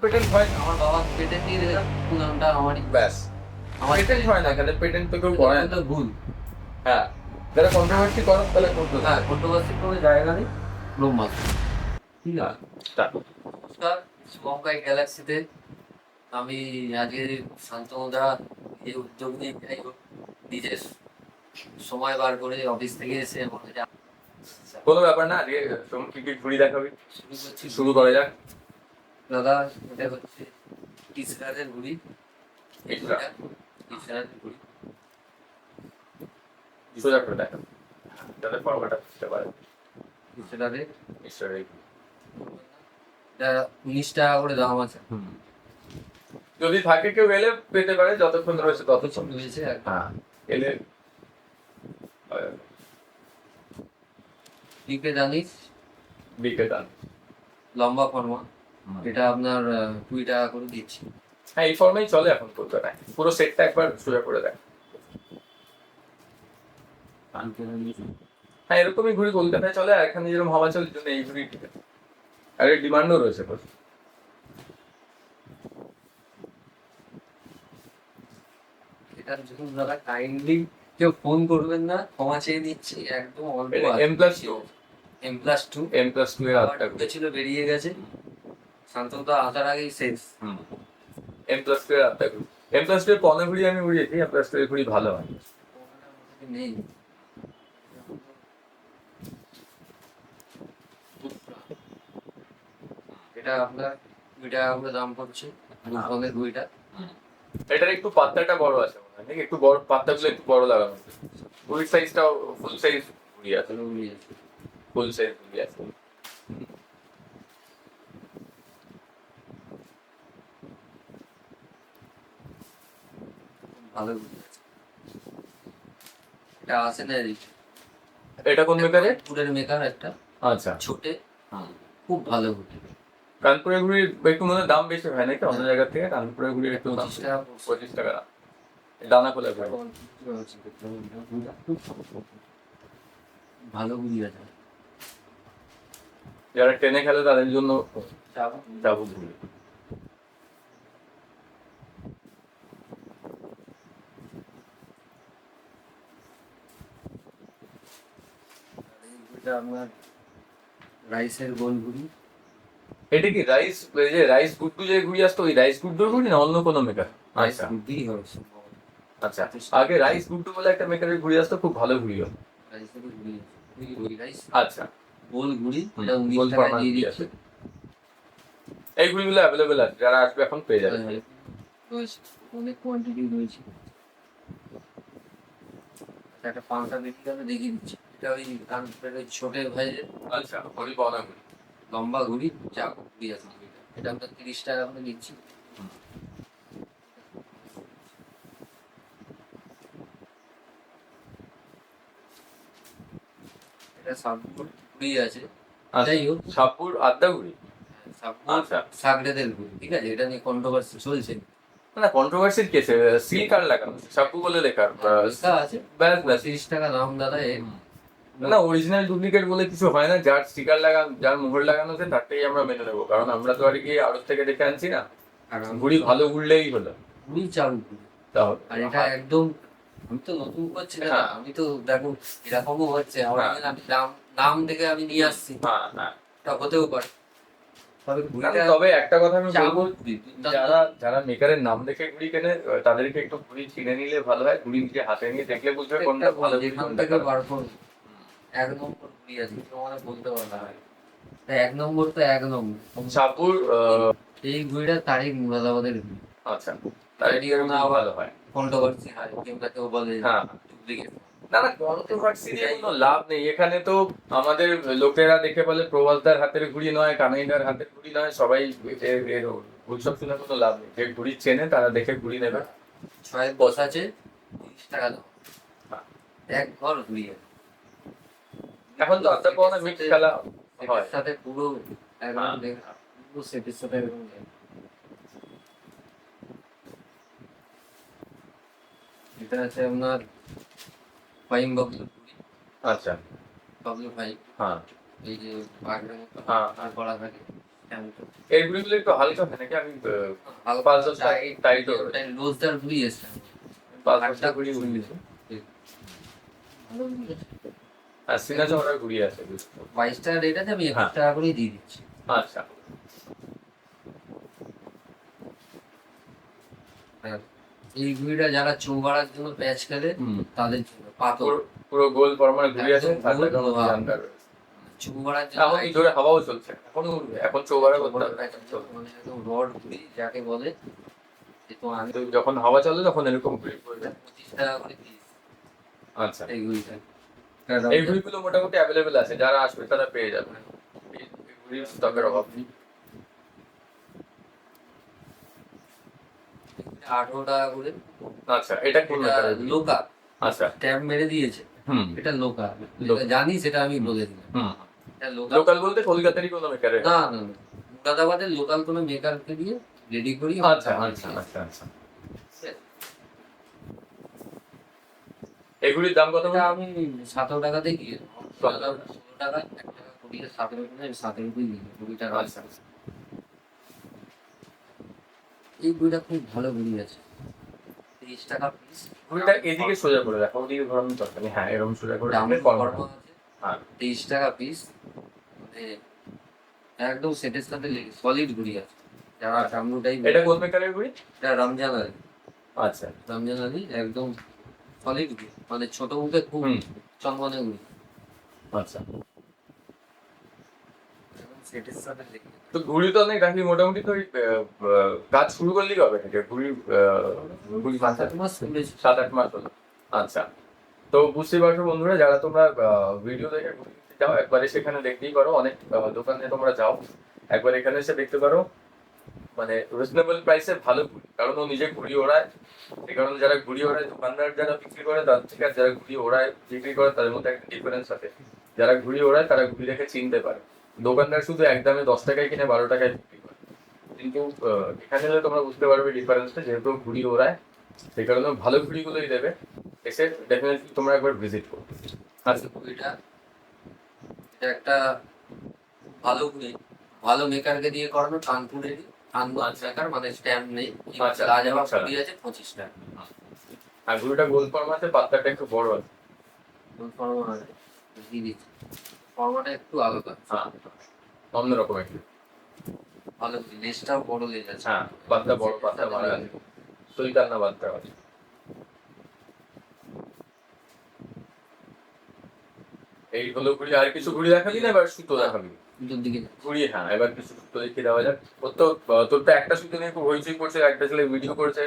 Patent হয় না। আমার বাবা পেটেন্ট নিয়ে দিলে নামটা আমারই। ব্যাস, আমার পেটেন্ট হয় না, এখানে পেটেন্ট তো কেউ করে না। তো ভুল। হ্যাঁ, যারা কন্ট্রোভার্সি করেন তাহলে করতে হ্যাঁ, কন্ট্রোভার্সির কোনো জায়গা নেই। ব্রহ্মাস্ত্র। ঠিক হ্যাঁ, আছে। start. নমস্কার, শুভঙ্কাই গ্যালাক্সিতে আমি আজকে শান্তনুদা এই উদ্যোগ নিয়ে যাই হোক নিজের সময় বার করে অফিস থেকে এসে আমার কাছে কোনো ব্যাপার না, আজকে কি কি ঘুরি দেখাবি, শুরু করছি। শুরু করা যাক। দাদা, এটা হচ্ছে ইসরায়েলের ঘুড়ি। ইসরা। ইসরায়েলের ঘুড়ি। সোজা করে দেখা, যাতে ফর্মাটা বুঝতে পারে। ইসরায়েলের ইসরায়েল। এটা 19 টাকা করে দাম আছে। যদি থাকে কেউ এলে পেতে পারে, যতক্ষণ রয়েছে ততক্ষণ। রয়েছে আর হ্যাঁ, এলে ডিপে জানিস বিকে দান। লম্বা ফর্মা, এটা আপনার 20 টাকা করে দিচ্ছি। হ্যাঁ, এই ফর্মেই চলে এখন কলকাতায়, পুরো সেটটা একবার সোজা করে দেয়। হ্যাঁ, এরকমই ঘুড়ি কলকাতায় চলে, আর এখানে যেরকম হাওয়া চলে, জন্য এই ঘুড়ি ঠিক আছে। আর এর ডিমান্ডও রয়েছে প্রচুর। এটার জন্য দাদা কাইন্ডলি কেউ ফোন করবেন না, ক্ষমা চেয়ে নিচ্ছি। একদম অল্প M+2 M+2 M+2 এর আটটা ঘুড়ি। ছিল, বেরিয়ে গেছে। শান্তনুদা আসার আগেই শেষ। M+2 এর আটটা ঘুড়ি। M+2 এর পনেরো ঘুড়ি আমি উড়িয়েছি, M+2 এর ঘুড়ি ভালো হয়। নেই। এটা আপনার 20 টাকা করে দাম পড়ছে। রূপরঙের ঘুড়িটা। এটার একটু পাত্তাটা বড় আছে মনে হয়, নাকি? একটু বড় পাত্তাগুলো একটু বড় লাগানো আছে। ঘুড়ির সাইজটাও ফুল সাইজ ঘুড়ি আছে, ফুল সাইজ ঘুড়ি আছে। ভালো ঘুড়ি আছে। এটা আছে না এদিকে। এটা কোন মেকারে? পুরের মেকার একটা আচ্ছা, ছোটে, খুব ভালো ঘুড়ি। কানপুরের ঘুড়ির একটু মনে হয় দাম বেশি হয় নাকি অন্য জায়গা থেকে? কানপুরের ঘুড়ির একটু দাম 25 টাকা। 25 টাকা দাম। দানা খোলা ঘুড়ি। ভালো ঘুড়ি আছে। যারা ট্রেনে খেলে তাদের জন্য যাবো। যাবো ঘুড়ি। এটা আপনার রাইসের গোল ঘুড়ি। এটা কি রাইস, এই যে রাইস গুড্ডু যে ঘুড়ি আসতো, ওই রাইস গুড্ডুর ঘুড়ি না অন্য কোনো মেকার? রাইস আচ্ছা ঘুড়ি হচ্ছে। আচ্ছা, আগে রাইস গুড্ডু বলে একটা মেকারের ঘুড়ি আসতো, খুব ভালো ঘুড়ি হতো। রাইসের ঘুড়ি, ঘুড়ি রাইস আচ্ছা, গোল ঘুড়ি। এটা গোল 19 টাকা ফরমাল দিয়ে ঘুড়ি দিচ্ছে। আছে। এই ঘুড়িগুলো অ্যাভেলেবেল আছে, যারা আসবে এখন পেয়ে যাবে। রয়েছে, অনেক কোয়ান্টিটি রয়েছে। একটা পাংখা বিক্রি করে দেখিয়ে দিচ্ছি। এটা ওই কানপুরের ওই ছোটের ভাইয়ের আচ্ছা, ঘুড়ি পাওয়া না ঘুড়ি। লম্বা ঘুড়ি, যা ঘুড়ি আছে ঘুড়িটা। এটা আমরা 30 টাকা করে দিচ্ছি। এটা সাবপুর ঘুড়ি আছে। যাই হোক, সাপুর আড্ডা ঘুড়ি। সাবপুর আচ্ছা, সাগরেদের ঘুড়ি। ঠিক আছে, এটা নিয়ে কন্ট্রোভার্সি চলছে। না কন্ট্রোভার্সির কেসে সিল কার্ড লাগানো, সাপু বলে লেখা। লেখা আছে। ব্যাস ব্যাস। 30 টাকা দাম দাদা এর। না, অরিজিনাল ডুপ্লিকেট বলে কিছু হয় না, যার স্টিকার লাগানো, যার মোহর লাগানো আছে তারটাই আমরা মেনে নেবো, কারণ আমরা তো আর কি আড়ত থেকে দেখে আনছি না। আর ঘুড়ি ভালো উড়লেই হলো। ঘুড়ি চালু ঘুড়ি। তাহলে আর এটা একদম, আমি তো নতুন করছি না, হ্যাঁ। আমি তো দেখো এরকমও হচ্ছে। অরিজিনাল আমি নাম দেখে আমি নিয়ে আসছি। হ্যাঁ হ্যাঁ। এটা হতেও পারে। তবে ঘুড়িটা তবে একটা কথা আমি বলবো, দুর্দান্ত। যারা মেকারের নাম দেখে ঘুড়ি কেনে, তাদেরকে একটু ঘুড়ি চিনে নিলে ভালো হয়। ঘুড়ি নিজে হাতে নিয়ে দেখলে বুঝবে কোনটা ভালো ঘুড়ি, যেখান কোনটা থেকে খারাপ। বার করবো, 1 নম্বর ঘুড়ি আছে, তোমার বলতে পারবে না। তা 1 নম্বর তো 1 নম্বর। সাপুর এই ঘুড়িটা তারিখ মুরাদাবাদের ঘুড়ি। আচ্ছা, তার এর না আবার ভালো হয়। কন্ট্রোভার্সি হয়, কেউ বলে হ্যাঁ, ডুপ্লিকেট। না না, কন্ট্রোভার্সি নিয়ে কোনো লাভ নেই। এখানে তো আমাদের লোকেরা দেখে বলে প্রবাসদার হাতের ঘুড়ি নয়, কানাইদার হাতের ঘুড়ি নয়, সবাই এর উৎসব শুনে কোনো লাভ নেই। যে ঘুড়ি চেনে তারা দেখে ঘুড়ি নেবে। 6 বস আছে, 30 টাকা দাম। হ্যাঁ। এক ঘর ঘুড়ি আছে। এখন তো আড্ডা পাওয়া মিক্স খেলা হয়। সেটের সাথে পুরো একদম হ্যাঁ। পুরো সেটের সাথে একদম। এটা আছে আপনার ফাইম বাবলু ঘুড়ি। আচ্ছা, বাবলু ফাইম। হ্যাঁ এই যে বাঘের মতো হ্যাঁ আর করা থাকে। এই ঘুড়িগুলো একটু হালকা হয় নাকি? আমি হালকা পাঁচ দশটা টাইট ওটা রোজদার ঘুরি এসছে। পাঁচ দশটা ঘুড়ি উড়িয়েছে। আর সিনা চওড়ার ঘুড়ি আছে। 22 টাকা রেট আছে, আমি 21 হ্যাঁ। টাকা করেই দিয়ে দিচ্ছি। আচ্ছা, আর এই ঘুড়িটা যারা চৌবাড়ার জন্য প্যাচ খেলে তাদের জন্য পাথর পুরো গোল ফরমার ঘুড়ি আছে। একদম গোল, তার হ্যাঁ। আন্ডার চৌবাড়ার জন্য এখন এই জোরে হাওয়াও চলছে, এখনো এখন চৌবারা করতে হবে। মানে একদম রড ঘুড়ি যাকে বলে। যে তো আমি তো যখন হাওয়া চলে তখন এরকম ঘুড়ি পড়বে। 25 টাকা করে পিস আচ্ছা, এই ঘুড়িটা। এই ঘুড়িগুলো মোটামুটি অ্যাভেলেবেল আছে, যারা আসবে তারা পেয়ে যাবে। এই ঘুড়ির স্টকের অভাব নেই। 18 টাকা করে। আচ্ছা, এটা কোন এটা লোকা আচ্ছা, স্ট্যাম্প মেরে দিয়েছে। এটা লোকা, লোকা। জানি সেটা আমি বলে দিলাম। এটা লোকা। লোকাল বলতে কলকাতারই কোনো মেকারে? না না না, মুর্দাবাদের লোকাল কোনো মেকারকে দিয়ে রেডি করি। আচ্ছা আচ্ছা আচ্ছা আচ্ছা। এগুলির দাম কত? এটা আমি 17 টাকাতেই দিয়ে 16 টাকা 1 টাকা কমিয়ে 17 টাকা, আমি 17 টাকাই দিই 20 টাকা। আচ্ছা, এই বইটা খুব ভালো ঘুড়ি আছে, 30 টাকা পিস। ঘুড়িটা এদিকে সোজা করে রাখো, ওদিকে ঘোরানোর দরকার নেই। হ্যাঁ, এরকম সোজা করে দাম রাখলে কম কম আছে, হবে। হ্যাঁ, 23 টাকা পিস। মানে একদম সেটের সাথে সলিড ঘুড়ি আছে। যারা ডামরুটাই এটা কোন মেকারের ঘুড়ি? এটা রমজান আলী। আচ্ছা, রমজান আলী একদম সলিড ঘুড়ি, মানে ছোট মুখে খুব হুম। চনমনে ঘুড়ি। আচ্ছা। সেটের সাথে লেগে তো ঘুড়ি তো অনেক রাখি, মোটামুটি তো ওই, কাজ শুরু করলেই হবে নাকি? ঘুড়ি ঘুড়ি 7 মাস চলেছে। 7-8 মাস হলো। আচ্ছা, তো বুঝতেই পারছো বন্ধুরা, যারা তোমরা ভিডিও দেখে ঘুড়ি কিনতে যাও, একবার এসে এখানে দেখতেই পারো। অনেক দোকানে তোমরা যাও, একবার এখানে এসে দেখতে পারো। মানে রিজনেবল প্রাইসে ভালো ঘুড়ি, কারণ ও নিজে ঘুড়ি ওড়ায়। এই কারণে যারা ঘুড়ি ওড়ায়, দোকানদার যারা বিক্রি করে তার থেকে আর যারা ঘুড়ি ওড়ায় বিক্রি করে তাদের মধ্যে একটা ডিফারেন্স আছে। যারা ঘুড়ি ওড়ায় তারা ঘুড়ি দেখে চিনতে পারে। দোকানদার শুধু একদমে 10 টাকায় কিনে 12 টাকায় বিক্রি করে, কিন্তু এখানে এলে তোমরা বুঝতে পারবে ডিফারেন্সটা। যেহেতু ঘুড়ি ওড়ায়, সেই কারণে ভালো ঘুড়িগুলোই দেবে। এসে ডেফিনেটলি তোমরা একবার ভিজিট করো। আচ্ছা, ঘুড়িটা এটা একটা ভালো ঘুড়ি, ভালো মেকারকে দিয়ে করানো, কানপুরেরই কানবাজ মেকার, মানে স্ট্যাম্প নেই। আচ্ছা, লাজাবাব আচ্ছা। ঘুড়ি আছে 25 টাকা। আর ঘুড়িটা গোল ফর্ম আছে, পাত্তাটা একটু বড় আছে। ফর্মাটা একটু আলাদা, হ্যাঁ, অন্যরকম একটু। ভালো ঘুড়ি, লেজটাও বড় লেজ আছে। হ্যাঁ, পাত্তা বড়, পাত্তা মারা আছে, সুলতান না পাত্তা আছে। এই হলো ঘুড়ি। আর কিছু ঘুড়ি দেখাবি না? এবার সুতো দেখাবি। দুটোর দিকে ঘুড়ি, হ্যাঁ, এবার কিছু সুতো দেখিয়ে দেওয়া যাক। ওর তো তোর তো একটা সুতো নিয়ে খুব হইচই করছে, একটা ছেলে ভিডিও করেছে,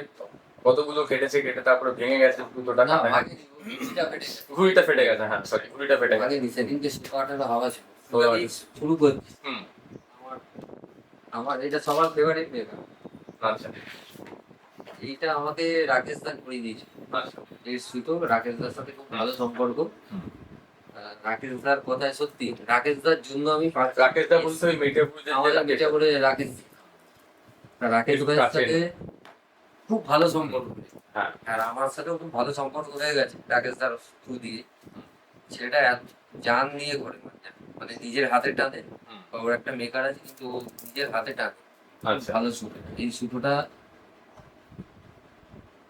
কতগুলো কেটেছে, কেটে তারপরে ভেঙে গেছে সুতোটা। না, কাটায়। আগে ঘুড়িটা ফেটে গেছে। ঘুড়িটা ফেটে গেছে, হ্যাঁ সরি, ঘুড়িটা ফেটে গেছে। আগে সেদিনকে সুপারটা হাওয়া ছিল। ও, শুরু করছি। হুম, আমার আমার এটা সবার ফেভারিট মেকার। আচ্ছা এইটা আমাকে রাকেশ দা করে দিয়েছে। আচ্ছা। এই সুতো রাকেশ দার সাথে খুব ভালো সম্পর্ক। হুম। রাকেশ দার কথায় সত্যি, রাকেশ দার জন্য আমি রাকেশ দা বলতে ওই মিঠাপুর যে আমাদের রাকেশ দা। মিঠাপুরে রাকেশ রাকেশ একটু ভাইয়ের কাছে। সাথে খুব ভালো সম্পর্ক। হ্যাঁ, আর আমার সাথেও খুব ভালো সম্পর্ক হয়ে গেছে রাকেশ দার থ্রু দিয়ে। সেটা জান নিয়ে করে, মানে নিজের হাতে টানে। ওর একটা মেকার আছে, কিন্তু ও নিজের হাতে টানে। আচ্ছা ভালো সুতো। এই সুতোটা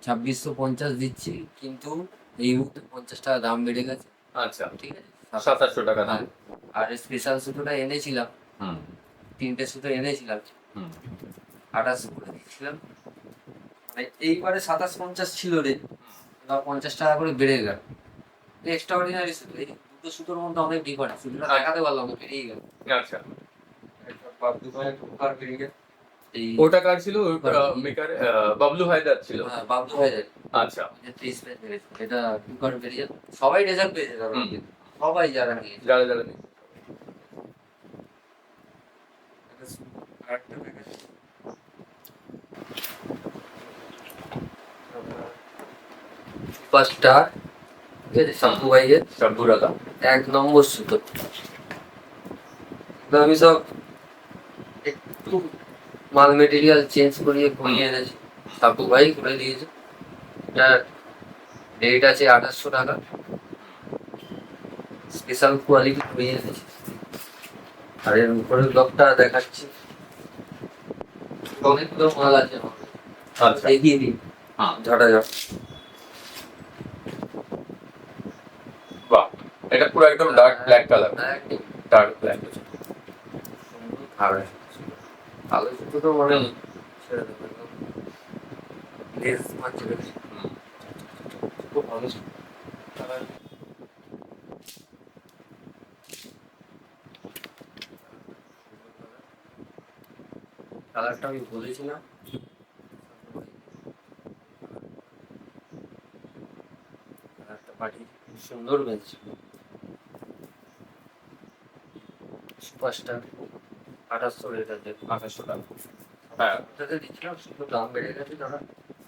2650 দিচ্ছি, কিন্তু এই মুহূর্তে 50 টাকা দাম বেড়ে গেছে। আচ্ছা, ঠিক আছে, 700-800 টাকা দাম। হ্যাঁ। আর স্পেশাল সুতোটা এনেছিলাম, হুম 3টে সুতো এনেছিলাম, হুম 28 করে দিয়েছিলাম। মানে এইবারে 2750 ছিল রে, বা 50 টাকা করে বেড়ে গেল। এক্সট্রা অর্ডিনারি সুতো, এই দুটো সুতোর মধ্যে অনেক ডিফারেন্স। সুতোটা দেখাতে পারলাম না, বেরিয়ে গেল। আচ্ছা। বাবলু ভাইয়ের কুকার বেরিয়ে গেল। এই ওটা কার ছিল? মেকার বাবলু হায়দার ছিল। হ্যাঁ, বাবলু ভাইয়ের আচ্ছা, 30 পেজ বেরিয়েছে। এটা কুকার বেরিয়ে গেল। সবাই রেজাল্ট পেয়েছে তার মধ্যে। সবাই যারা নিয়েছে। যারা যারা নেই। সুপারস্টার, ঠিক আছে, শম্ভু ভাইয়ের শম্ভুরাদা। 1 নম্বর সুতো। তো আমি সব একটু মাল মেটেরিয়াল চেঞ্জ করিয়ে করিয়ে এনেছি, শম্ভু ভাই করে দিয়েছে। এটার রেট আছে 2800 টাকা। স্পেশাল কোয়ালিটি করিয়ে এনেছি। আর এর উপরের ব্লকটা দেখাচ্ছি, অনেকগুলো মাল আছে আমার। আচ্ছা দেখিয়ে দিই হ্যাঁ ঝটাঝট। বাহ, এটা পুরো একদম dark black colour, dark black. সুন্দর ধার আছে। কালো জুতো তো মনে নেই, ছেড়ে দেবো একদম। লেস মারছে বেশ। খুব ভালো কালার। কালারটা আমি বলেছিলাম। কালারটা পাঠিয়ে খুব সুন্দর বেঞ্চ। সুপারস্টার 2800 রেট আছে। 2800 টাকা। হ্যাঁ ওটাতে দিচ্ছিলাম, শুধু দাম বেড়ে গেছে দাদা।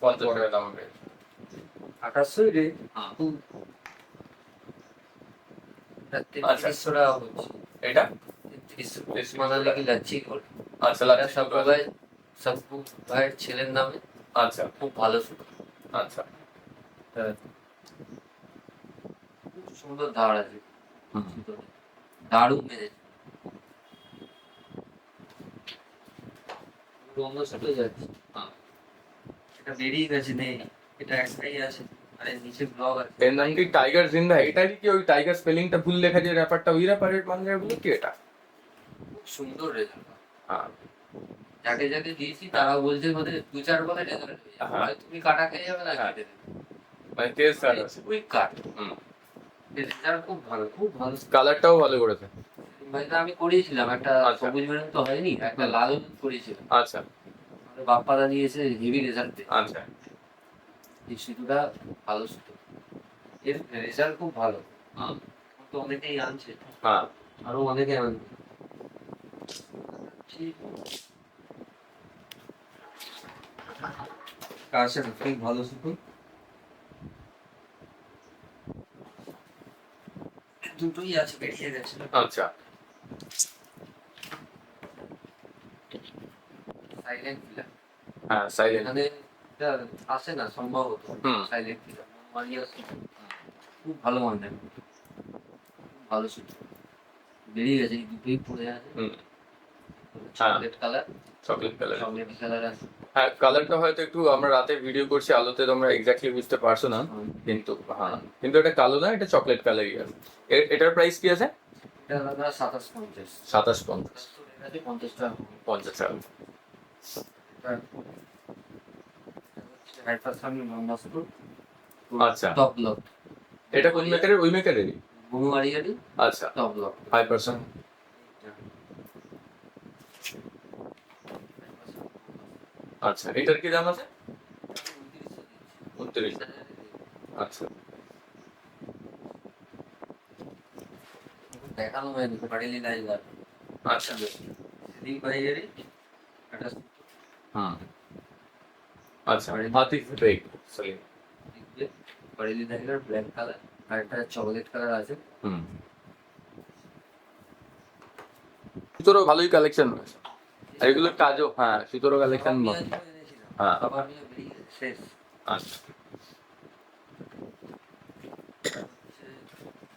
50 টাকা দাম পেয়েছে। 2800 রে হুম। খুব। এটা আচ্ছা। 3300 টাকা হচ্ছে। এটা 3300 মানালি কি যাচ্ছি করে। আচ্ছা এটা লাচ্ছি সাবু ভাই, সাবু ভাইয়ের ছেলের নামে। আচ্ছা খুব ভালো সুতো। আচ্ছা খুব সুন্দর ধার আছে হুম। সুতোতে। দারুণ মেরেছে। পুরো অন্য সুতো যাচ্ছে। হুম। এটা বেরিয়ে গেছে নেই, এটা একটাই আছে। আরে নিচে ব্লগ আছে। এর নাম কি টাইগার জিন্দা? এটা কি ওই টাইগার স্পেলিংটা ভুল লেখা যে র্যাপারটা, ওই র্যাপারের বাংলার গুলো কি এটা? খুব সুন্দর রেজাল্ট। হ্যাঁ যাকে যাকে দিয়েছি তারা বলছে মানে 2-4 বলে রেজাল্ট হয়ে যাবে। হ্যাঁ। হয় তুমি কাটা খেয়ে যাবে না হ্যাঁ। কেটে দেবে। মানে টেস্ট আর আছে। কুইক কাট। হুম। রেজাল্ট খুব ভালো, খুব ভালো। কালারটাও ভালো করেছে। ভাইটা আমি করিয়েছিলাম একটা আচ্ছা। সবুজ মেরুন তো হয়নি, একটা হুম। লাল হলুদ করিয়েছিলাম। আচ্ছা আমাদের বাপ্পাদা দিয়েছে হেভি রেজাল্ট। আচ্ছা এই সুতোটা ভালো সুতো, এর রেজাল্ট খুব ভালো। হুম। তো অনেকেই আনছে, হ্যাঁ আরো অনেকে আনবে। কার সাথে খুব ভালো সুতো। দুটোই আছে, বেরিয়ে গেছে। আচ্ছা সাইলেন্ট কিলার। হ্যাঁ সাইলেন্ট। এখানে এটা আসে না সম্ভবত। হুম। সাইলেন্ট কিলার মারিয়া সুতো। খুব ভালো মানে, খুব ভালো সুতো। বেরিয়ে গেছে, এই দুটোই পড়ে আছে। হুম। Chocolate colour, chocolate colour. Chocolate colour আছে। হ্যাঁ কালারটা হয়তো একটু, আমরা রাতে ভিডিও করছি আলোতে তোমরা এক্স্যাক্টলি বুঝতে পারছো না, কিন্তু হ্যাঁ কিন্তু এটা কালো না, এটা চকলেট কালারই আছে। এটার প্রাইস কি আছে? এটা দাদা 2750। 2750। 50 টাকা। 50 টাকা। আচ্ছা। Top block. এটা কোন মেকারের? ওই মেকারেরই? বুনুমারিয়ারি আচ্ছা টপ ব্লক। 5%। আচ্ছা এটার কি দাম আছে? 29। আচ্ছা দেখানো হয়নি পারিলি লাইজার। আচ্ছা সেদিন বাইরে একটা হুম। আচ্ছা হাতি ফেক সরি। পারিলি লাইজার ব্ল্যাক কালার আর একটা চকলেট কালার আছে। হুম। সুতোরও ভালোই কালেকশন রয়েছে, আর এগুলো কাজও, হ্যাঁ সুতোরও কালেকশন। হ্যাঁ আবার নিয়ে বেরিয়ে গেছে, শেষ। আচ্ছা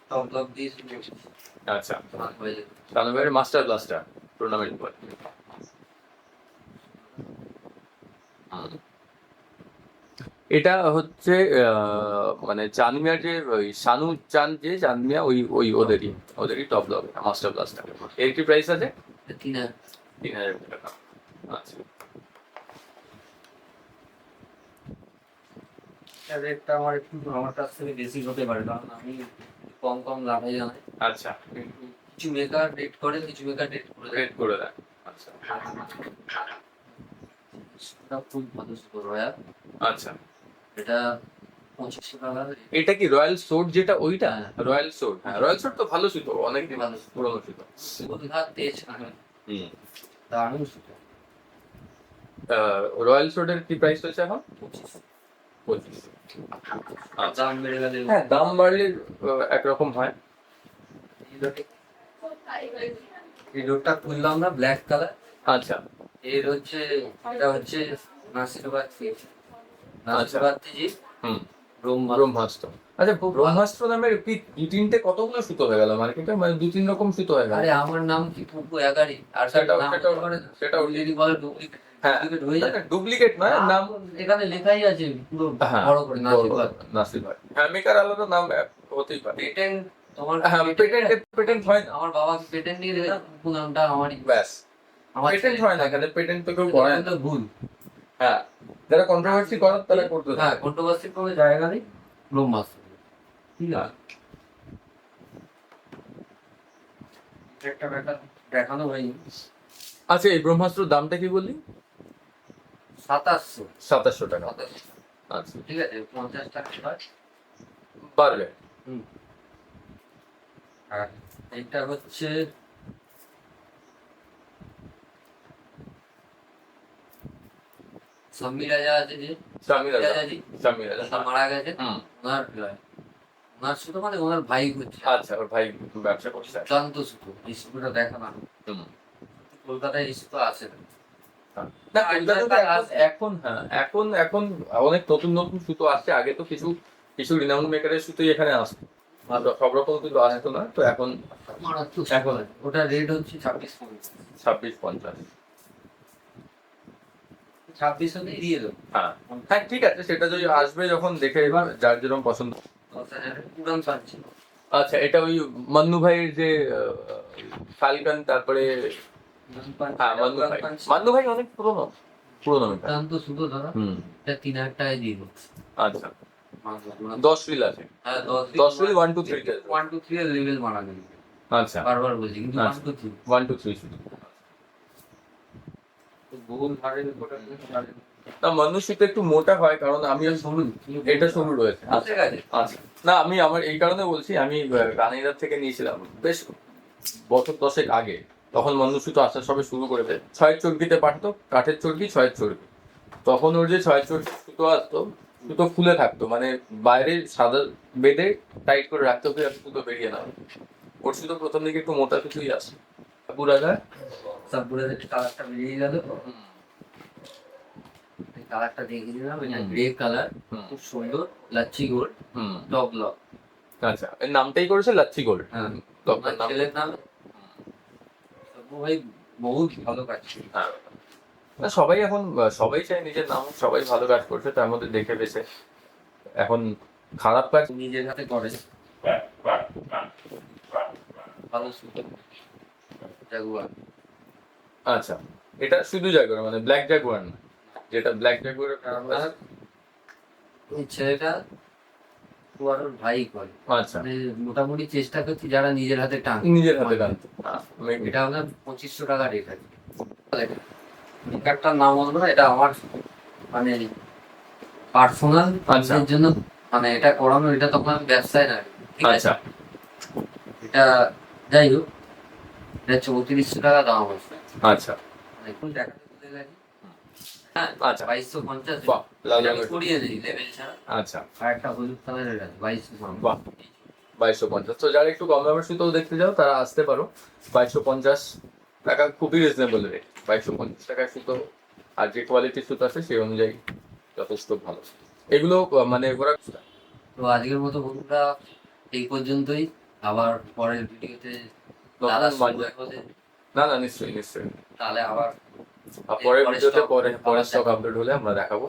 টপ ব্লক দিয়ে শুরু আচ্ছা হয়ে যাবে। তানভীরের মাস্টার ব্লাস্টার টুর্নামেন্ট পর। এটা হচ্ছে মানে চাঁদমিয়ার যে ওই শানু চাঁদ যে চাঁদমিয়া, ওই ওই ওদেরই টপ লগ মাস্টার ব্লাস্টার। এর কি প্রাইস আছে? 3000। 3000 টাকা। আচ্ছা রেটটা আমার একটু আমার কাছ থেকে বেশি হতে পারে, কারণ আমি কম কম লাভে জানাই। আচ্ছা কিন্তু কিছু মেকার রেট করে, কিছু মেকার রেট করে দেয়। রেট করে দেয়। আচ্ছা সেটা খুব ভালো সুপার রয়্যাল। আচ্ছা এটা 2500 টাকা। এটা কি রয়্যাল সোর্ড যেটা ওইটা? হ্যাঁ। রয়্যাল সোর্ড, হ্যাঁ রয়্যাল সোর্ড তো ভালো সুতো, অনেক দিন ভালো সুতো। পুরোনো সুতো। দীঘা তেজ হুম। দারুণ সুতো। রয়্যাল সোর্ডের কি প্রাইস হয়েছে এখন? 2500। 25। আচ্ছা দাম বেড়ে গেলে হ্যাঁ দাম বাড়লে একরকম হয়। এই ডোরটা খুললাম না, ব্ল্যাক কালার। আচ্ছা এর হচ্ছে, এটা হচ্ছে নাসিরাবাদ থেকে। নাসিরাবাদ থেকে হুম। ব্রহ্মাস্ত্র। ব্রহ্মাস্ত্র। আচ্ছা ব্রহ্মাস্ত্র নামের কি দু তিনটে কতগুলো সুতো হয়ে গেল মার্কেটে, মানে দু তিন রকম সুতো হয়ে গেল। আরে আমার নাম কি পুপু এগারি, আর সেটাও- নাম সেটাও- হতে পারে না। সেটাও যদি বলে ডুপ্লিকেট। হ্যাঁ ডুপ্লিকেট হয়ে যায়। ডুপ্লিকেট নয়, নাম এখানে লেখাই আছে পুরো হ্যাঁ বড় করে নাসিবাদ। নাসির ভাই, হ্যাঁ মেকার আলাদা নাম হতেই পারে। পেটেন্ট তোমার হ্যাঁ পেটেন্ট হয় না, আমার বাবা পেটেন্ট নিয়ে দিলে পুরো নামটা আমারই। ব্যাস আমার পেটেন্ট হয় না এখানে, পেটেন্ট তো কেউ করে না। তো ভুল। হ্যাঁ যারা কন্ট্রোভার্সি করার তারা করতে হ্যাঁ থাকে। কন্ট্রোভার্সির কোনো জায়গা নেই, ব্রহ্মাস্ত্র। ঠিক আছে, একটা ব্যাপার দেখানো হয়নি। আচ্ছা এই ব্রহ্মাস্ত্রর দামটা কি বললি? 2700। 2700 টাকা। আচ্ছা ঠিক আছে, 50 টাকা হয়। পারবে। হুম। আর এইটা হচ্ছে স্বামী রাজা আছে যে, স্বামী রাজা, রাজাজি স্বামী রাজা, রাজা মারা গেছে, হুম। ওনার ওনার শুধু মানে ওনার ভাই হচ্ছে আচ্ছা ওর ভাই ব্যবসা করছে। দুর্দান্ত শুধু এই শুধুটা দেখা না, হুম। কলকাতায় এই শুধু আসে না। না কলকাতাতে এখন হ্যাঁ এখন এখন অনেক নতুন নতুন সুতো আসছে, আগে তো কিছু কিছু রিনাউন্ড মেকারের সুতোই এখানে আসতো, আর সব রকম কিন্তু আসতো না, তো এখন মারাত্মক এখন ওটা রেট হচ্ছে 2650। 2650। 26 হলে দিয়ে দেবো। হ্যাঁ হ্যাঁ ঠিক আছে, সেটা যদি আসবে যখন দেখে এবার যার যেরকম পছন্দ। 10,000 পুরান পাচ্ছি। আচ্ছা এটা ওই মান্নু ভাইয়ের যে ফালকান, তারপরে হ্যাঁ মান্নু ভাই অনেক পুরোনো পুরোনো মেকার। দুর্দান্ত শুধু দাদা, হুম এটা 3000 টাকায় দিয়ে দেবো। আচ্ছা 10 রিল আছে, হ্যাঁ 10 রিল 1 2 3 1 2 3 এর লেভেল মারা নেই। আচ্ছা বারবার বলছি কিন্তু 1 আচ্ছা। 2 3 1 2 3 শুধু। বহুল হারে গোটা না মান্নু সুতো একটু মোটা হয়, কারণ আমি শুনুন এটা সরু রয়েছে। ঠিক আছে। আচ্ছা না আমি আমার এই কারণে বলছি, আমি কানাইদার থেকে নিয়েছিলাম বেশ বছর 10 আগে, তখন মান্নু সুতো আসা সবে শুরু করেছে, 6 চর্কিতে পাঠতো, কাঠের চর্কি 6 চর্কি, তখন ওর যে 6 চর্কি সুতো আসতো, সুতো ফুলে থাকতো, মানে বাইরে সাদা বেঁধে টাইট করে রাখতে হবে যাতে সুতো বেরিয়ে না হয়। ওর সুতো প্রথম দিকে একটু মোটা সুতোই আসে পুরা যায়। সাবুরের কালারটা বেরিয়ে গেল, কালারটা দেখে দিলাম, এটা গ্রে কালার, খুব সুন্দর, লাচ্ছি গোল্ড, হুম টপ লক। আচ্ছা এর নামটাই করেছে লাচ্ছি গোল্ড। হ্যাঁ তখন নাম ছেলের নাম সব্বু ভাই, বহুত ভালো কাজ। হ্যাঁ। না সবাই এখন সবাই চায় নিজের নাম, সবাই ভালো কাজ করছে, তার মধ্যে দেখে বেছে এখন খারাপ কাজ। নিজের হাতে করে ভালো সুন্দর জাগুয়ার। আচ্ছা এটা শুধু জাগুয়ার, মানে ব্ল্যাক জাগুয়ার না, যেটা ব্ল্যাক জাগুয়ার। আর এই ছেলেটা ওর ভাই করে, আচ্ছা মানে মোটামুটি চেষ্টা করছি যারা নিজের হাতে টান। নিজের হাতে টানতে। হ্যাঁ, এটা আপনার 2500 টাকা রেট আছে। মেকারটার নাম বলবো না, এটা আমার মানে পার্সোনাল আচ্ছা। এর জন্য, মানে এটা করানো, এটা তখন আমি ব্যবসায় না, ঠিক আছে। আচ্ছা এটা যাই হোক, এটা 3400 টাকা দাম আছে। আচ্ছা এখন দেখাতে ভুলে গেছি। হ্যাঁ আচ্ছা 2250। বাহ লাল আমি রঙের। করিয়ে দিই লেভেল ছাড়া। আচ্ছা আর একটা হলুদ কালারের আছে 2250। বাহ 2250। তো যারা একটু কম দামের সুতো দেখতে যাও তারা আসতে পারো, 2250 টাকা খুবই রিজনেবল রেট। 2250 টাকায় সুতো, আর যে কোয়ালিটির সুতো আছে সেই অনুযায়ী যথেষ্ট ভালো। এগুলো মানে ওরা তো আজকের মতো বন্ধুরা এই পর্যন্তই, আবার পরের ভিডিওতে নতুন দাদা বাজার- হলে না না নিশ্চয়ই নিশ্চয়ই, তাহলে আবার আর পরের পরে ভিডিওতে stock পরে আবার স্টক দেখাবো। আপডেট হলে আমরা দেখাবো।